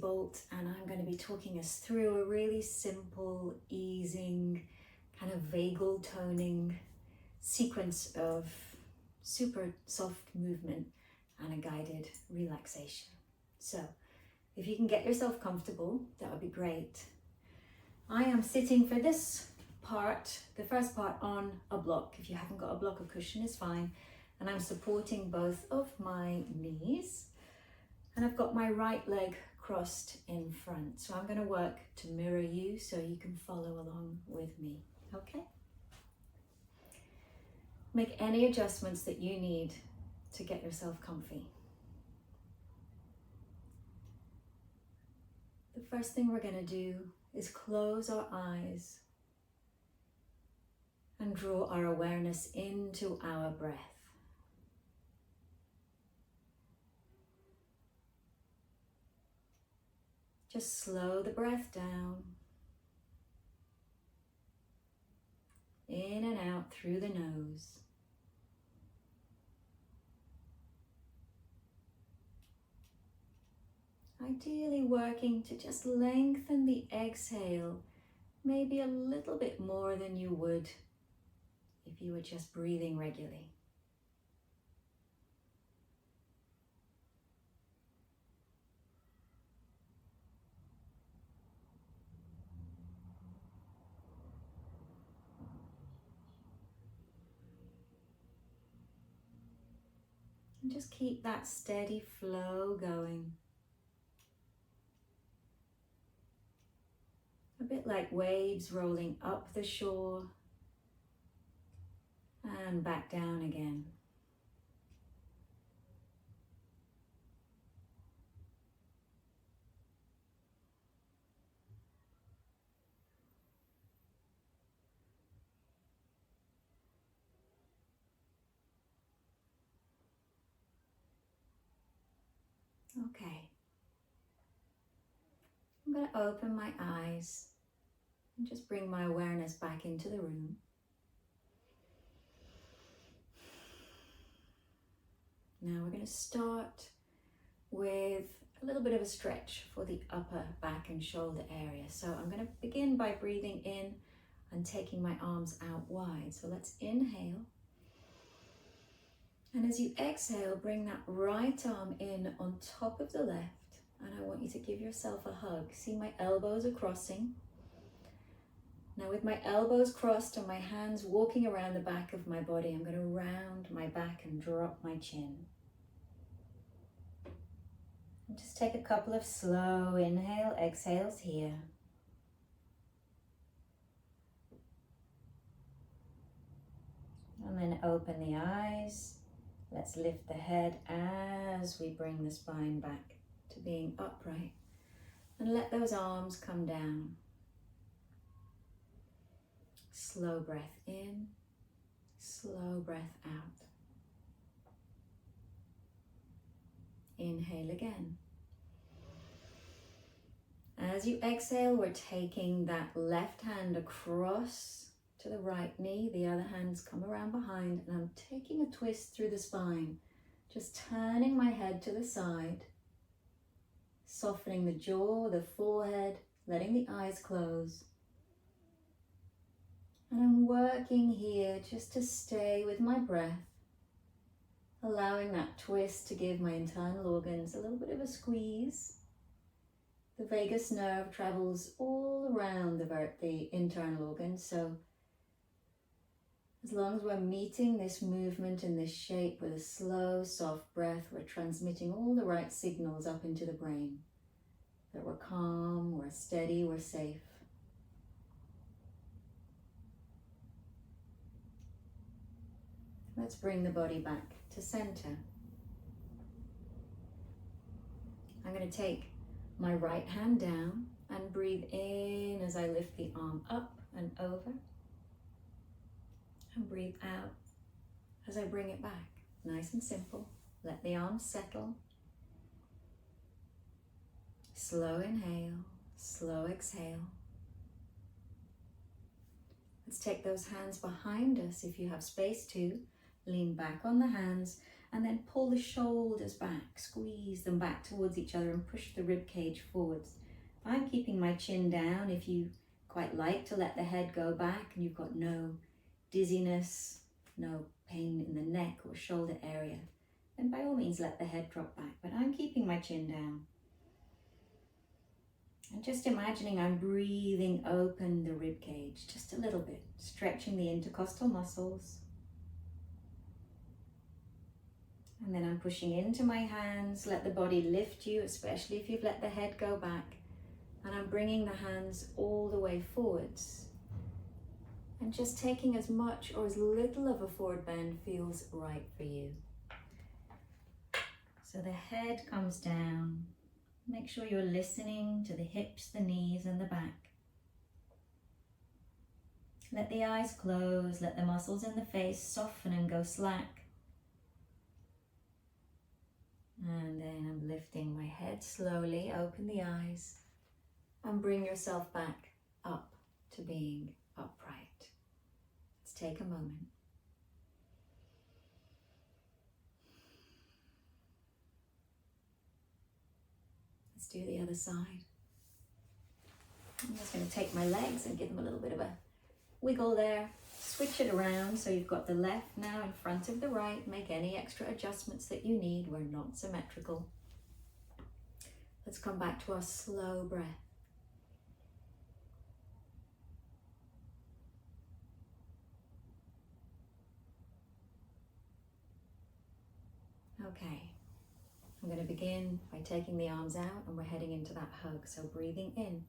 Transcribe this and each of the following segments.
Bolt, and I'm going to be talking us through a really simple, easing, kind of vagal toning sequence of super soft movement and a guided relaxation. So if you can get yourself comfortable, that would be great. I am sitting for this part, the first part, on a block. If you haven't got a block, a cushion is fine. And I'm supporting both of my knees. And I've got my right leg crossed in front. So I'm going to work to mirror you so you can follow along with me. Okay? Make any adjustments that you need to get yourself comfy. The first thing we're going to do is close our eyes and draw our awareness into our breath. Just slow the breath down, in and out through the nose. Ideally working to just lengthen the exhale, maybe a little bit more than you would if you were just breathing regularly. And just keep that steady flow going. A bit like waves rolling up the shore and back down again. Okay. I'm going to open my eyes and just bring my awareness back into the room. Now we're going to start with a little bit of a stretch for the upper back and shoulder area. So I'm going to begin by breathing in and taking my arms out wide. So let's inhale. And as you exhale, bring that right arm in on top of the left. And I want you to give yourself a hug. See, my elbows are crossing. Now with my elbows crossed and my hands walking around the back of my body, I'm going to round my back and drop my chin. And just take a couple of slow inhale, exhales here. And then open the eyes. Let's lift the head as we bring the spine back to being upright. And let those arms come down. Slow breath in, slow breath out. Inhale again. As you exhale, we're taking that left hand across to the right knee, the other hand's come around behind, and I'm taking a twist through the spine, just turning my head to the side, softening the jaw, the forehead, letting the eyes close. And I'm working here just to stay with my breath, allowing that twist to give my internal organs a little bit of a squeeze. The vagus nerve travels all around the internal organs, so as long as we're meeting this movement and this shape with a slow, soft breath, we're transmitting all the right signals up into the brain. That we're calm, we're steady, we're safe. Let's bring the body back to center. I'm going to take my right hand down and breathe in as I lift the arm up and over. And breathe out as I bring it back. Nice and simple. Let the arms settle. Slow inhale, slow exhale. Let's take those hands behind us if you have space to. Lean back on the hands And then pull the shoulders back, squeeze them back towards each other and push the rib cage forwards. I'm keeping my chin down. If you quite like to let the head go back and you've got no dizziness, no pain in the neck or shoulder area, then by all means let the head drop back. But I'm keeping my chin down. And just imagining I'm breathing open the rib cage just a little bit, stretching the intercostal muscles. And then I'm pushing into my hands, let the body lift you, especially if you've let the head go back. And I'm bringing the hands all the way forwards. And just taking as much or as little of a forward bend feels right for you. So the head comes down. Make sure you're listening to the hips, the knees, and the back. Let the eyes close, let the muscles in the face soften and go slack. And then I'm lifting my head slowly, open the eyes, and bring yourself back up to being upright. Let's take a moment. Let's do the other side. I'm just going to take my legs and give them a little bit of a wiggle there. Switch it around so you've got the left now in front of the right. Make any extra adjustments that you need. We're not symmetrical. Let's come back to our slow breath. Okay, I'm going to begin by taking the arms out and we're heading into that hug. So breathing in.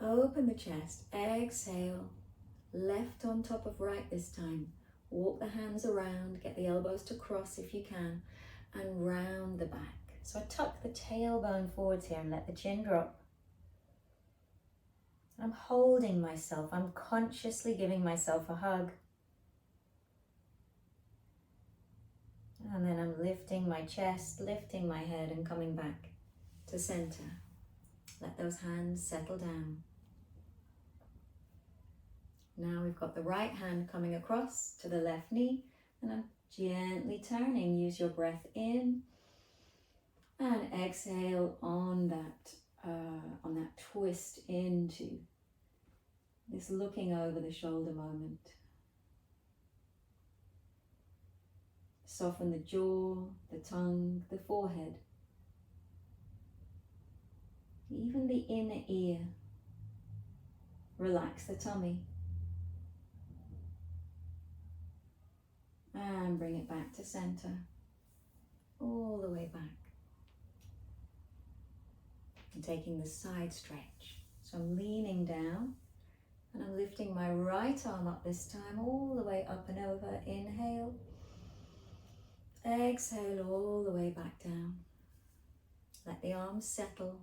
Open the chest, exhale. Left on top of right this time. Walk the hands around, get the elbows to cross if you can, and round the back. So I tuck the tailbone forwards here and let the chin drop. I'm holding myself, I'm consciously giving myself a hug. And then I'm lifting my chest, lifting my head and coming back to center. Let those hands settle down. Now we've got the right hand coming across to the left knee and I'm gently turning. Use your breath in and exhale on that twist into this looking over the shoulder moment. Soften the jaw, the tongue, the forehead, even the inner ear. Relax the tummy. And bring it back to center, all the way back. I'm taking the side stretch. So I'm leaning down and I'm lifting my right arm up this time, all the way up and over. Inhale. Exhale all the way back down. Let the arms settle.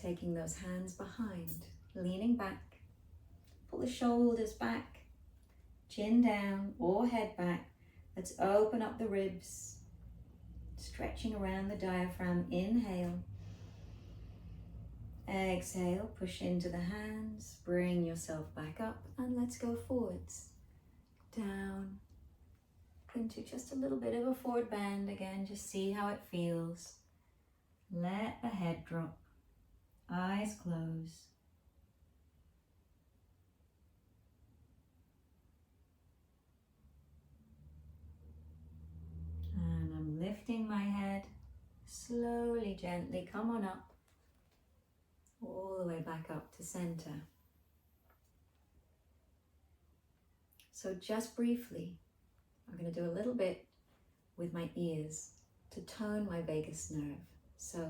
Taking those hands behind. Leaning back, pull the shoulders back, chin down or head back. Let's open up the ribs, stretching around the diaphragm. Inhale, exhale, push into the hands, bring yourself back up and let's go forwards, down, into just a little bit of a forward bend again. Just see how it feels. Let the head drop, eyes close. And I'm lifting my head, slowly, gently, come on up, all the way back up to center. So just briefly, I'm going to do a little bit with my ears to tone my vagus nerve. So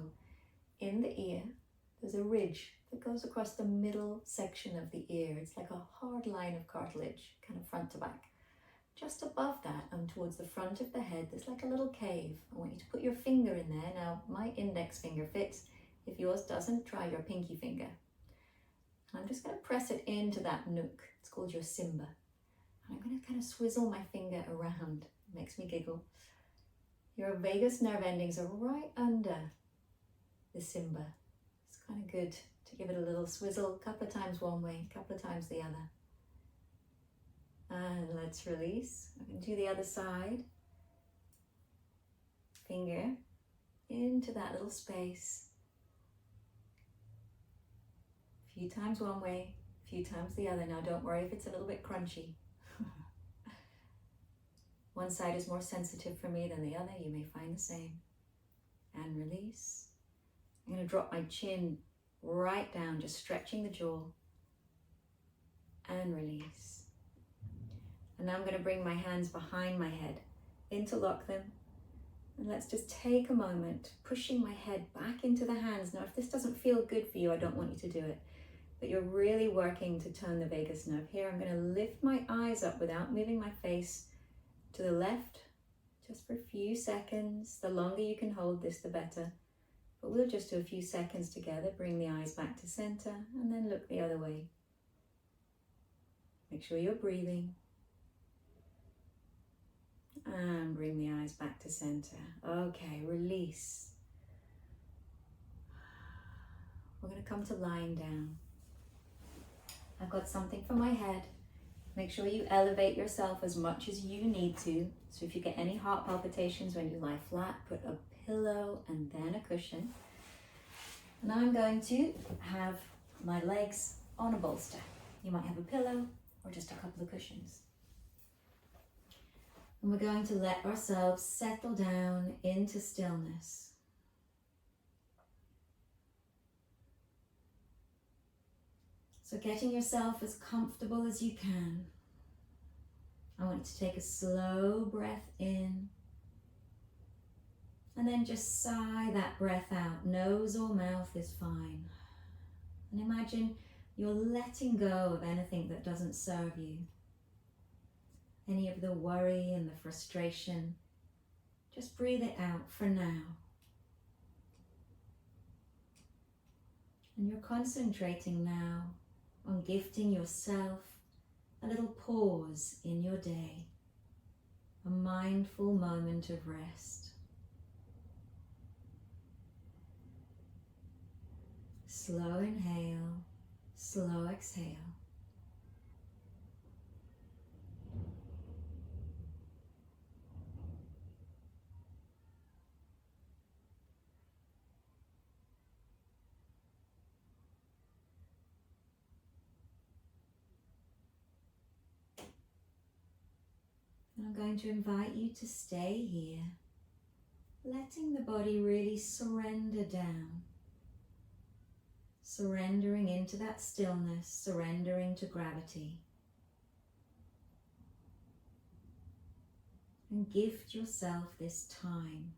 in the ear, there's a ridge that goes across the middle section of the ear. It's like a hard line of cartilage, kind of front to back. Just above that and towards the front of the head, there's like a little cave. I want you to put your finger in there. Now, my index finger fits. If yours doesn't, try your pinky finger. And I'm just going to press it into that nook. It's called your cimba. And I'm going to kind of swizzle my finger around. It makes me giggle. Your vagus nerve endings are right under the cimba. It's kind of good to give it a little swizzle, a couple of times one way, a couple of times the other. And let's release. I can do the other side. Finger into that little space. A few times one way, a few times the other. Now don't worry if it's a little bit crunchy. One side is more sensitive for me than the other. You may find the same. And release. I'm going to drop my chin right down, just stretching the jaw. And release. And now I'm going to bring my hands behind my head, interlock them. And let's just take a moment, pushing my head back into the hands. Now, if this doesn't feel good for you, I don't want you to do it. But you're really working to tone the vagus nerve. Here, I'm going to lift my eyes up without moving my face to the left, just for a few seconds. The longer you can hold this, the better. But we'll just do a few seconds together. Bring the eyes back to center and then look the other way. Make sure you're breathing. And bring the eyes back to center. Okay, release. We're going to come to lying down. I've got something for my head. Make sure you elevate yourself as much as you need to. So if you get any heart palpitations when you lie flat, put a pillow and then a cushion. And I'm going to have my legs on a bolster. You might have a pillow or just a couple of cushions. And we're going to let ourselves settle down into stillness. So getting yourself as comfortable as you can. I want you to take a slow breath in. And then just sigh that breath out. Nose or mouth is fine. And imagine you're letting go of anything that doesn't serve you. Any of the worry and the frustration, just breathe it out for now. And you're concentrating now on gifting yourself a little pause in your day, a mindful moment of rest. Slow inhale, slow exhale. I'm going to invite you to stay here, letting the body really surrender down, surrendering into that stillness, surrendering to gravity. And gift yourself this time